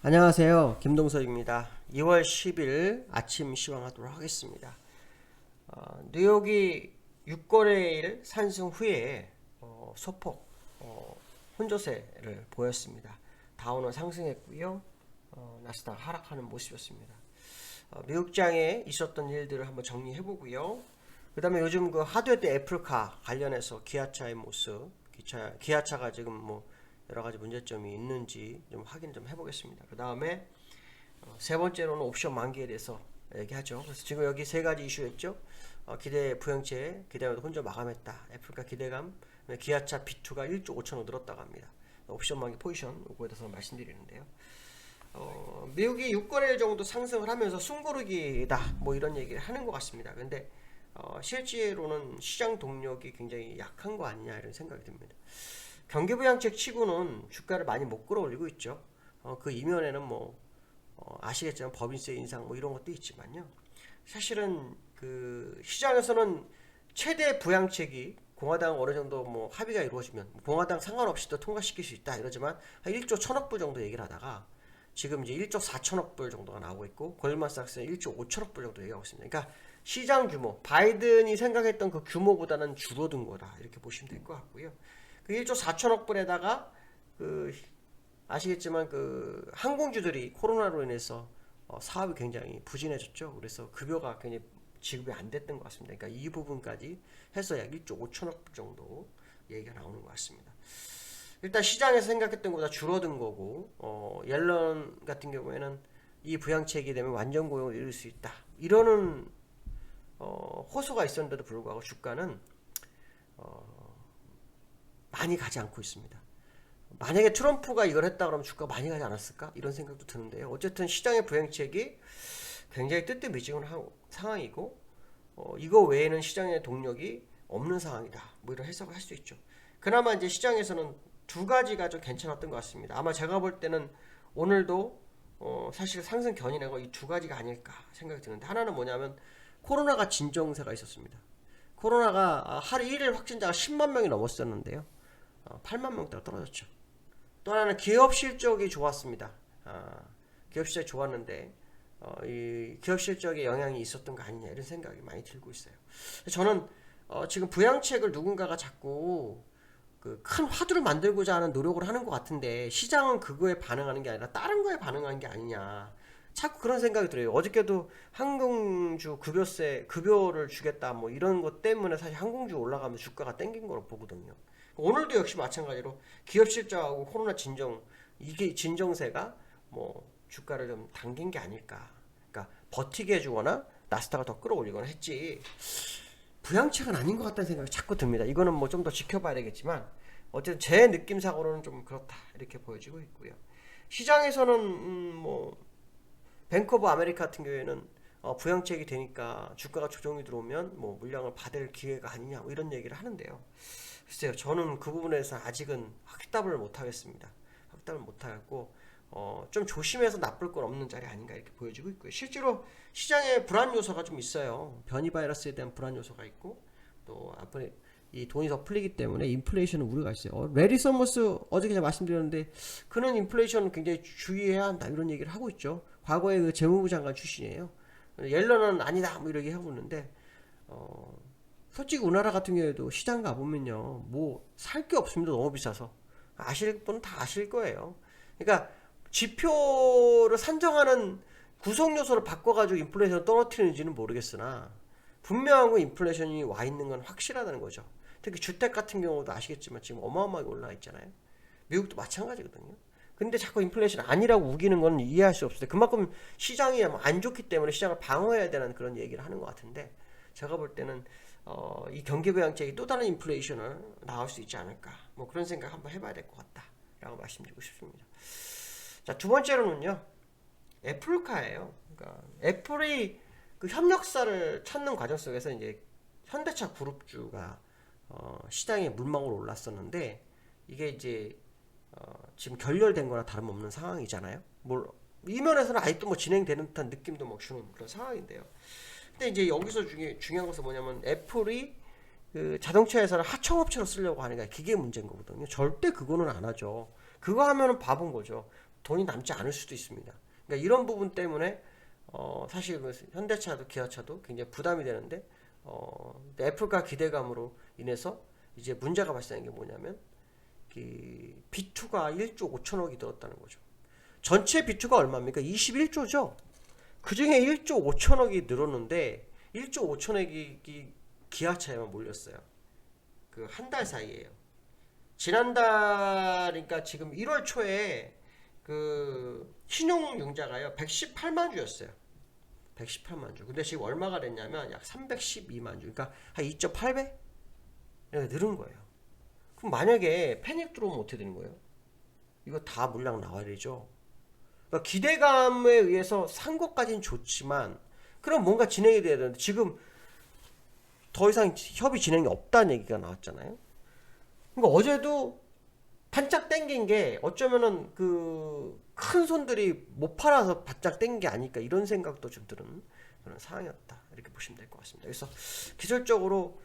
안녕하세요. 김동석입니다. 2월 10일 아침 시황하도록 하겠습니다. 뉴욕이 6거래일 산승 후에 소폭 혼조세를 보였습니다. 다우는 상승했고요. 나스닥 하락하는 모습이었습니다. 미국장에 있었던 일들을 한번 정리해보고요. 그 다음에 요즘 그 하드웨어 애플카 관련해서 기아차의 모습, 기아차가 지금 뭐 여러가지 문제점이 있는지 좀 확인 좀 해보겠습니다. 그 다음에 세 번째로는 옵션 만기에 대해서 얘기하죠. 그래서 지금 여기 세 가지 이슈였죠. 기대 부양체 기대감도 혼자 마감했다. 애플카 기대감, 기아차 B2가 1조 5천억 늘었다고 합니다. 옵션 만기 포지션 요거에 대해서 말씀드리는데요. 미국이 6거래일 정도 상승을 하면서 숨고르기다 뭐 이런 얘기를 하는 것 같습니다. 근데 실제로는 시장 동력이 굉장히 약한 거 아니냐 이런 생각이 듭니다. 경기부양책 치고는 주가를 많이 못 끌어올리고 있죠. 그 이면에는 뭐 아시겠지만 법인세 인상 뭐 이런 것도 있지만요. 사실은 그 시장에서는 최대 부양책이 공화당 어느 정도 뭐 합의가 이루어지면 공화당 상관없이도 통과시킬 수 있다 이러지만 한 1조 1천억 불 정도 얘기를 하다가 지금 이제 1조 4천억 불 정도가 나오고 있고 골드만삭스는 1조 5천억 불 정도 얘기하고 있습니다. 그러니까 시장 규모, 바이든이 생각했던 그 규모보다는 줄어든 거다 이렇게 보시면 될 것 같고요. 그 1조 4천억 불에다가 그 아시겠지만 그 항공주들이 코로나로 인해서 사업이 굉장히 부진해졌죠. 그래서 급여가 굉장히 지급이 안 됐던 것 같습니다. 그러니까 이 부분까지 해서 약 1조 5천억 불 정도 얘기가 나오는 것 같습니다. 일단 시장에서 생각했던 것보다 줄어든 거고 옐런 같은 경우에는 이 부양책이 되면 완전 고용을 이룰 수 있다 이러는 호소가 있었는데도 불구하고 주가는 많이 가지 않고 있습니다. 만약에 트럼프가 이걸 했다 그러면 주가가 많이 가지 않았을까? 이런 생각도 드는데요. 어쨌든 시장의 부양책이 굉장히 뜨뜻미지근한 상황이고 이거 외에는 시장의 동력이 없는 상황이다. 뭐 이런 해석을 할 수 있죠. 그나마 이제 시장에서는 두 가지가 좀 괜찮았던 것 같습니다. 아마 제가 볼 때는 오늘도 사실 상승 견인하고 이 두 가지가 아닐까 생각이 드는데 하나는 뭐냐면 코로나가 진정세가 있었습니다. 코로나가 하루 1일 확진자가 10만 명이 넘었었는데요. 8만 명대가 떨어졌죠. 또 하나는 기업 실적이 좋았습니다. 기업 실적이 좋았는데 이 기업 실적에 영향이 있었던 거 아니냐 이런 생각이 많이 들고 있어요. 저는 지금 부양책을 누군가가 자꾸 그 큰 화두를 만들고자 하는 노력을 하는 것 같은데 시장은 그거에 반응하는 게 아니라 다른 거에 반응하는 게 아니냐. 자꾸 그런 생각이 들어요. 어저께도 항공주 급여를 주겠다 뭐 이런 것 때문에 사실 항공주 올라가면 주가가 땡긴 거로 보거든요. 오늘도 역시 마찬가지로 기업 실적하고 코로나 이게 진정세가 뭐 주가를 좀 당긴 게 아닐까. 그러니까 버티게 해주거나 나스닥을 더 끌어올리거나 했지. 부양책은 아닌 것 같다는 생각이 자꾸 듭니다. 이거는 뭐 좀 더 지켜봐야 되겠지만 어쨌든 제 느낌상으로는 좀 그렇다 이렇게 보여지고 있고요. 시장에서는 뭐 뱅크 오브 아메리카 같은 경우에는 부양책이 되니까 주가가 조정이 들어오면 뭐 물량을 받을 기회가 아니냐 뭐 이런 얘기를 하는데요. 글쎄요, 저는 그 부분에서 아직은 확답을 못 하겠습니다. 확답을 못 하겠고 좀 조심해서 나쁠 건 없는 자리 아닌가 이렇게 보여지고 있고요. 실제로 시장에 불안 요소가 좀 있어요. 변이 바이러스에 대한 불안 요소가 있고 또 앞으로 이 돈이 더 풀리기 때문에 인플레이션은 우려가 있어요. 레리 서머스 어저께 제가 말씀드렸는데 그는 인플레이션 굉장히 주의해야 한다 이런 얘기를 하고 있죠. 과거에 그 재무부 장관 출신이에요. 옐런은 아니다 뭐 이렇게 하고 있는데 솔직히 우리나라 같은 경우에도 시장 가보면요 뭐 살 게 없습니다. 너무 비싸서 아실 분은 다 아실 거예요. 그러니까 지표를 산정하는 구성 요소를 바꿔가지고 인플레이션을 떨어뜨리는지는 모르겠으나 분명한 건 인플레이션이 와 있는 건 확실하다는 거죠. 특히 주택 같은 경우도 아시겠지만 지금 어마어마하게 올라가 있잖아요. 미국도 마찬가지거든요. 근데 자꾸 인플레이션 아니라고 우기는 건 이해할 수 없어요. 그만큼 시장이 안 좋기 때문에 시장을 방어해야 되는 그런 얘기를 하는 것 같은데 제가 볼 때는 이 경기부양책이 또 다른 인플레이션을 나올 수 있지 않을까 뭐 그런 생각 한번 해봐야 될 것 같다 라고 말씀드리고 싶습니다. 자, 두 번째로는요 애플카예요. 그러니까 애플이 그 협력사를 찾는 과정 속에서 이제 현대차 그룹주가 시장에 물망으로 올랐었는데 이게 이제 지금 결렬된 거나 다름없는 상황이잖아요. 뭐 이면에서는 아직도 뭐 진행되는 듯한 느낌도 뭐 주는 그런 상황인데요. 근데 이제 여기서 중요한 것은 뭐냐면 애플이 그 자동차 회사를 하청업체로 쓰려고 하는 게 그게 문제인 거거든요. 절대 그거는 안 하죠. 그거 하면은 바본 거죠. 돈이 남지 않을 수도 있습니다. 그러니까 이런 부분 때문에 사실 현대차도 기아차도 굉장히 부담이 되는데 애플과 기대감으로 인해서 이제 문제가 발생한 게 뭐냐면 B2가 1조 5천억이 들었다는 거죠. 전체 B2가 얼마입니까? 21조죠. 그 중에 1조 5천억이 늘었는데 1조 5천억이 기아차에만 몰렸어요. 그 한 달 사이에요. 지난달, 그러니까 지금 1월 초에 그 신용융자가요 118만 주였어요. 118만 주. 근데 지금 얼마가 됐냐면 약 312만 주. 그러니까 한 2.8배? 이렇게 늘은 거예요. 그럼 만약에 패닉 들어오면 어떻게 되는 거예요? 이거 다 물량 나와야 되죠. 그러니까 기대감에 의해서 산 것까지는 좋지만 그럼 뭔가 진행이 돼야 되는데 지금 더 이상 협의 진행이 없다는 얘기가 나왔잖아요. 그러니까 어제도 반짝 땡긴 게 어쩌면은 그 큰 손들이 못 팔아서 바짝 땡긴 게 아닐까 이런 생각도 좀 드는 그런 상황이었다 이렇게 보시면 될 것 같습니다. 그래서 기술적으로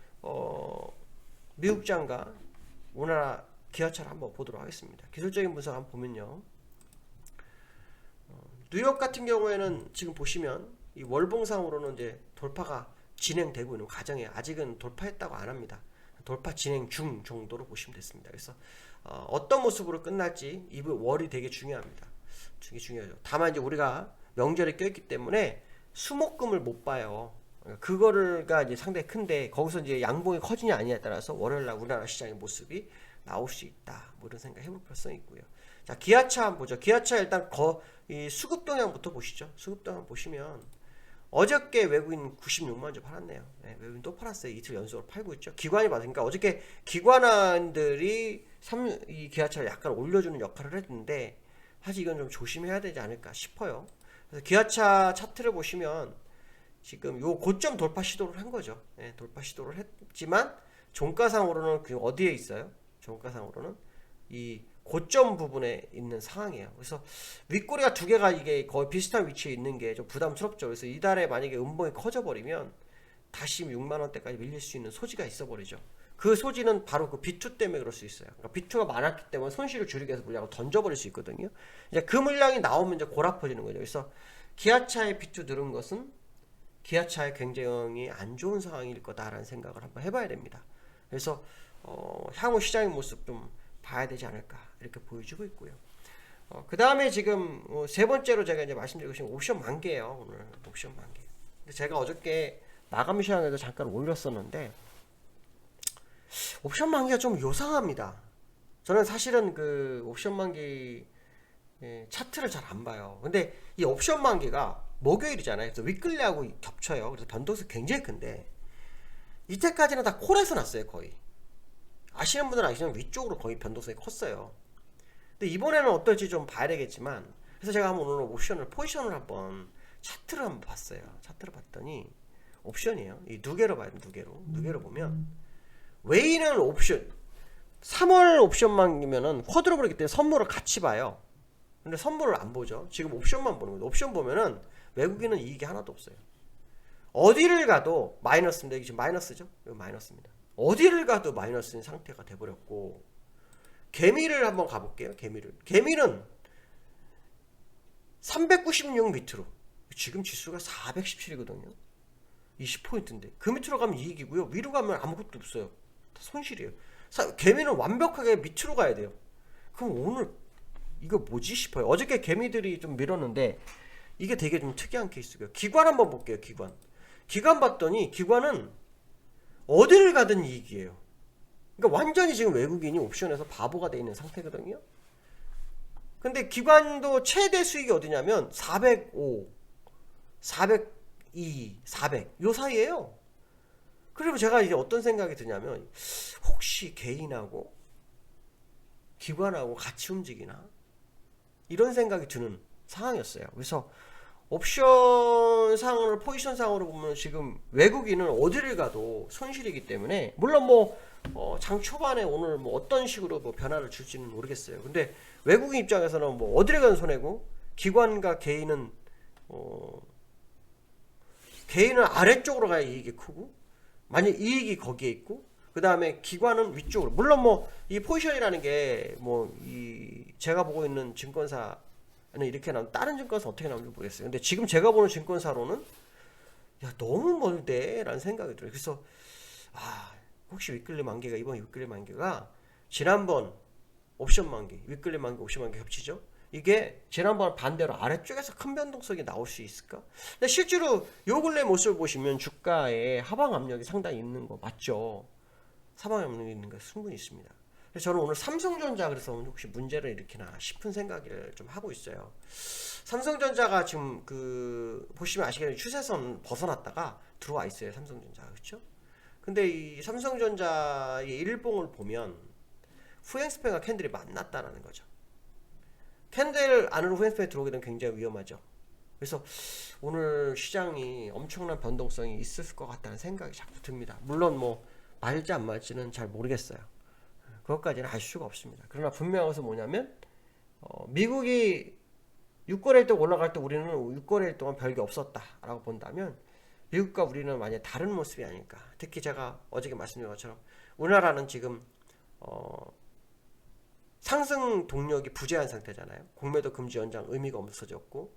미국장과 우리나라 기아차를 한번 보도록 하겠습니다. 기술적인 분석 한번 보면요, 뉴욕 같은 경우에는 지금 보시면 이 월봉상으로는 이제 돌파가 진행되고 있는 과정에 아직은 돌파했다고 안 합니다. 돌파 진행 중 정도로 보시면 됐습니다. 그래서 어떤 모습으로 끝날지 이 월이 되게 중요합니다. 되게 중요하죠. 다만 이제 우리가 명절에 껴있기 때문에 수목금을 못 봐요. 그거가 이제 상당히 큰데 거기서 이제 양봉이 커지냐 아니냐에 따라서 월요일날 우리나라 시장의 모습이 나올 수 있다. 뭐 이런 생각 해볼 필요성이 있고요. 자, 기아차 한번 보죠. 기아차 일단 이 수급 동향부터 보시죠. 수급 동향 보시면 어저께 외국인 96만 주 팔았네요. 네, 외국인 또 팔았어요. 이틀 연속으로 팔고 있죠. 기관이 받으니까 어저께 기관원들이 이 기아차를 약간 올려주는 역할을 했는데 사실 이건 좀 조심해야 되지 않을까 싶어요. 그래서 기아차 차트를 보시면 지금 요 고점 돌파 시도를 한 거죠. 네, 돌파 시도를 했지만 종가상으로는 그 어디에 있어요? 종가상으로는 이 고점 부분에 있는 상황이에요. 그래서 윗꼬리가 두 개가 이게 거의 비슷한 위치에 있는 게 좀 부담스럽죠. 그래서 이달에 만약에 음봉이 커져버리면 다시 6만원대까지 밀릴 수 있는 소지가 있어버리죠. 그 소지는 바로 그 B2 때문에 그럴 수 있어요. 그러니까 B2가 많았기 때문에 손실을 줄이기 위해서 물량을 던져버릴 수 있거든요. 이제 그 물량이 나오면 이제 골아퍼지는 거죠. 그래서 기아차의 B2 늘은 것은 기아차의 굉장히 안 좋은 상황일 거다라는 생각을 한번 해봐야 됩니다. 그래서 향후 시장의 모습 좀 봐야 되지 않을까 이렇게 보여주고 있고요. 그 다음에 지금 세 번째로 제가 이제 말씀드리고 싶은 옵션 만기예요. 오늘 옵션 만기. 제가 어저께 마감 시장에도 잠깐 올렸었는데 옵션 만기가 좀 요상합니다. 저는 사실은 그 옵션 만기 차트를 잘 안 봐요. 근데 이 옵션 만기가 목요일이잖아요. 그래서 위클리하고 겹쳐요. 그래서 변동수 굉장히 큰데 이때까지는 다 콜에서 났어요. 거의 아시는 분들은 아시지만 위쪽으로 거의 변동성이 컸어요. 근데 이번에는 어떨지 좀 봐야 되겠지만 그래서 제가 한번 오늘 포지션을 한번 차트를 한번 봤어요. 차트를 봤더니 옵션이에요. 이 두 개로 봐야 돼요. 두 개로 보면 웨이는 옵션 3월 옵션만이면은 쿼드로블이기 때문에 선물을 같이 봐요. 근데 선물을 안 보죠. 지금 옵션만 보는 거예요. 옵션 보면은 외국인은 이익이 하나도 없어요. 어디를 가도 마이너스인데 이게 지금 마이너스죠? 이거 마이너스입니다. 어디를 가도 마이너스인 상태가 돼버렸고 개미를 한번 가볼게요. 개미는 396 밑으로 지금 지수가 417이거든요 20포인트인데 그 밑으로 가면 이익이고요. 위로 가면 아무것도 없어요. 다 손실이에요. 개미는 완벽하게 밑으로 가야 돼요. 그럼 오늘 이거 뭐지 싶어요. 어저께 개미들이 좀 밀었는데 이게 되게 좀 특이한 케이스고요. 기관 한번 볼게요. 기관 봤더니 기관은 어디를 가든 이익이에요. 그러니까 완전히 지금 외국인이 옵션에서 바보가 돼 있는 상태거든요. 근데 기관도 최대 수익이 어디냐면 405, 402, 400 요 사이에요. 그리고 제가 이제 어떤 생각이 드냐면 혹시 개인하고 기관하고 같이 움직이나 이런 생각이 드는 상황이었어요. 그래서 옵션 상으로 포지션 상으로 보면 지금 외국인은 어디를 가도 손실이기 때문에 물론 장 초반에 오늘 어떤 식으로 변화를 줄지는 모르겠어요. 근데 외국인 입장에서는 어디를 가든 손해고 기관과 개인은 아래쪽으로 가야 이익이 크고 만약 이익이 거기에 있고 그 다음에 기관은 위쪽으로 물론 이 포지션이라는 게 이 제가 보고 있는 증권사 이렇게 나오면 다른 증권사 어떻게 나오는지 모르겠어요. 근데 지금 제가 보는 증권사로는 야 너무 멀대 라는 생각이 들어요. 그래서 혹시 위클리 만기가 이번 위클리 만기가 지난번 옵션 만기, 위클리 만기, 옵션 만기 겹치죠? 이게 지난번 반대로 아래쪽에서 큰 변동성이 나올 수 있을까? 근데 실제로 요 근래 모습을 보시면 주가에 하방 압력이 상당히 있는 거 맞죠? 하방 압력이 있는 거 충분히 있습니다. 그래서 저는 오늘 삼성전자 그래서 혹시 문제를 일으키나 싶은 생각을 좀 하고 있어요. 삼성전자가 지금 보시면 아시겠지만 추세선 벗어났다가 들어와 있어요. 삼성전자가 그렇죠? 근데 이 삼성전자의 일봉을 보면 후행스팬과 캔들이 만났다라는 거죠. 캔들 안으로 후행스팬이 들어오게 되면 굉장히 위험하죠. 그래서 오늘 시장이 엄청난 변동성이 있을 것 같다는 생각이 자꾸 듭니다. 물론 뭐 말지 안 말지는 잘 모르겠어요. 그것까지는 알 수가 없습니다. 그러나 분명한 것은 뭐냐면 미국이 6거래일 때 올라갈 때 우리는 6거래일 동안 별게 없었다라고 본다면 미국과 우리는 완전히 다른 모습이 아닐까. 특히 제가 어저께 말씀드린 것처럼 우리나라는 지금 상승 동력이 부재한 상태잖아요. 공매도 금지 연장 의미가 없어졌고,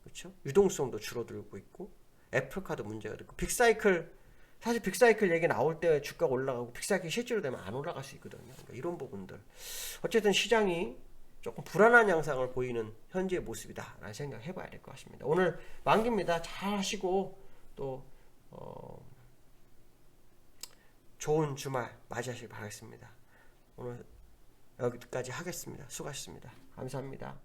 그렇죠? 유동성도 줄어들고 있고, 애플카드 문제가 있고, 빅사이클 사실 빅사이클 얘기 나올 때 주가가 올라가고 빅사이클 실제로 되면 안 올라갈 수 있거든요. 그러니까 이런 부분들 어쨌든 시장이 조금 불안한 양상을 보이는 현재의 모습이다 라는 생각을 해봐야 될 것 같습니다. 오늘 만기입니다. 잘 하시고 또 좋은 주말 맞이하시길 바라겠습니다. 오늘 여기까지 하겠습니다. 수고하셨습니다. 감사합니다.